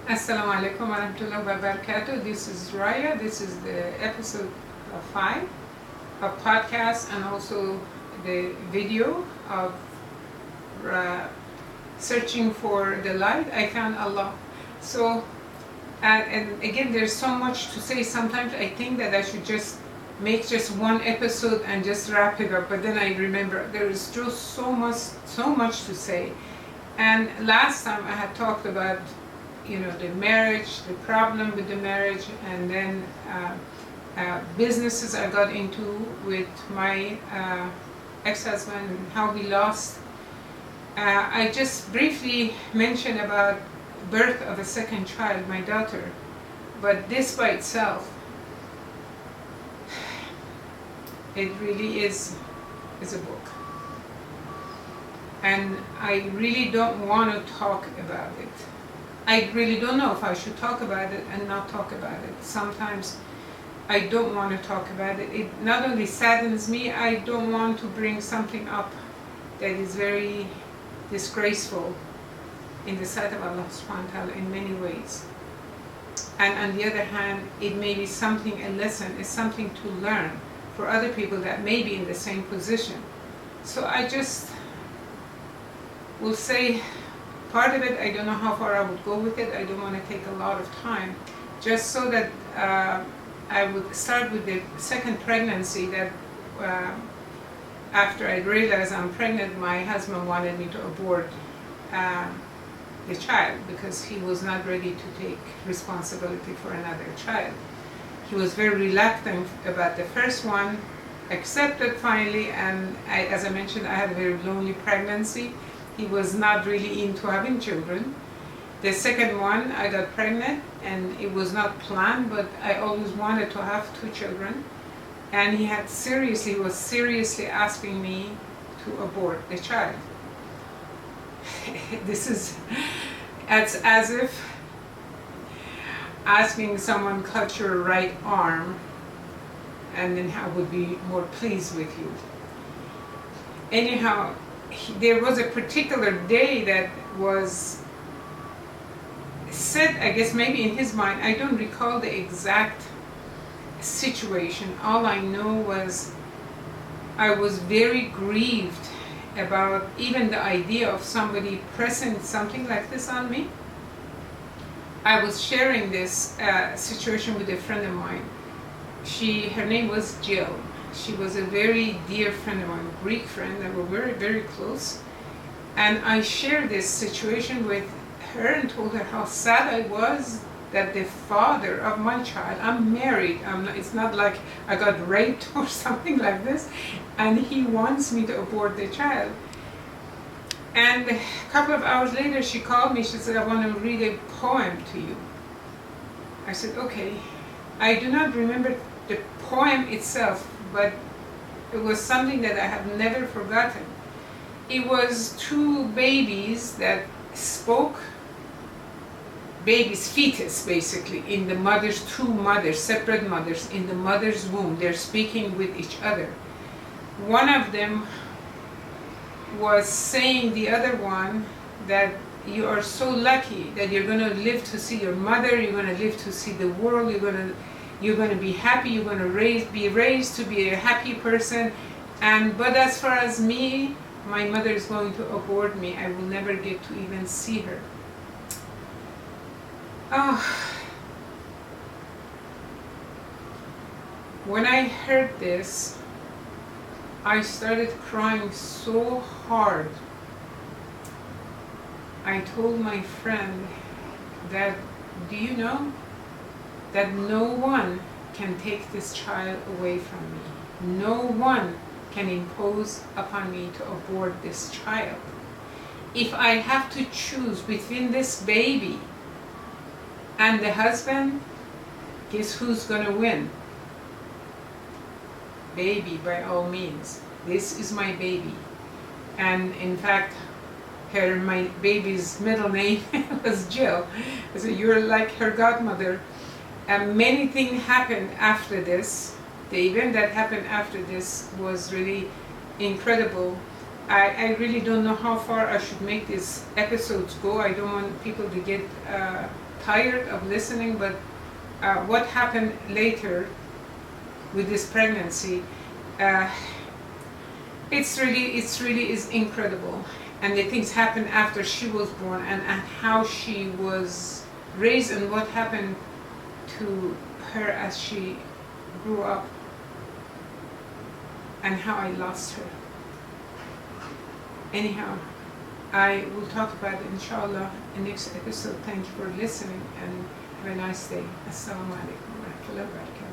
Assalamu alaikum wa rahmatullahi wa barakatuh. This is Raya. This is the episode 5 of podcast and also the video of searching for the light. I found Allah. So, and again, there's so much to say. Sometimes I think that I should just make just one episode and just wrap it up. But then I remember there is just so much to say. And last time I had talked about the marriage, the problem with the marriage, and then businesses I got into with my ex-husband and how we lost. I just briefly mentioned about birth of a second child, my daughter, but this by itself, it really is a book. And I really don't want to talk about it. I really don't know if I should talk about it and not talk about it. Sometimes I don't want to talk about it. It not only saddens me, I don't want to bring something up that is very disgraceful in the sight of Allah subhanahu wa ta'ala in many ways. And on the other hand, it may be something, a lesson, is something to learn for other people that may be in the same position. So I just will say, part of it, I don't know how far I would go with it. I don't want to take a lot of time. Just so that I would start with the second pregnancy that after I realized I'm pregnant, my husband wanted me to abort the child because he was not ready to take responsibility for another child. He was very reluctant about the first one, accepted finally, and as I mentioned, I had a very lonely pregnancy. He was not really into having children. The second one, I got pregnant, and it was not planned, but I always wanted to have 2 children. And he was seriously asking me to abort the child. This is as if asking someone cut your right arm, and then I would be more pleased with you. Anyhow, there was a particular day that was said, I guess maybe in his mind, I don't recall the exact situation. All I know was I was very grieved about even the idea of somebody pressing something like this on me. I was sharing this situation with a friend of mine. Her name was Jill. She was a very dear friend of mine, a Greek friend, and we were very, very close. And I shared this situation with her and told her how sad I was that the father of my child, I'm married, it's not like I got raped or something like this, and he wants me to abort the child. And a couple of hours later she called me, she said, I want to read a poem to you. I said, okay. I do not remember the poem itself, but it was something that I have never forgotten. It was 2 babies that spoke, fetus basically, in the mother's, 2 mothers, separate mothers, in the mother's womb. They're speaking with each other. One of them was saying the other one that you are so lucky that you're going to live to see your mother, you're going to live to see the world, you're going to be happy, you're going to be raised to be a happy person, but as far as me, my mother is going to abort me. I will never get to even see her. Oh. When I heard this, I started crying so hard. I told my friend that, do you know that no one can take this child away from me? No one can impose upon me to abort this child. If I have to choose between this baby and the husband, guess who's going to win? Baby, by all means. This is my baby. And in fact, my baby's middle name was Jill. So you're like her godmother. And many things happened after this. The event that happened after this was really incredible. I really don't know how far I should make these episodes go. I don't want people to get tired of listening, but what happened later with this pregnancy, it's really is incredible. And the things happened after she was born, and how she was raised, and what happened to her as she grew up, and how I lost her. Anyhow, I will talk about it inshallah in the next episode. Thank you for listening, and have a nice day. Assalamu alaikum wa rahmatullahi wa barakatuh.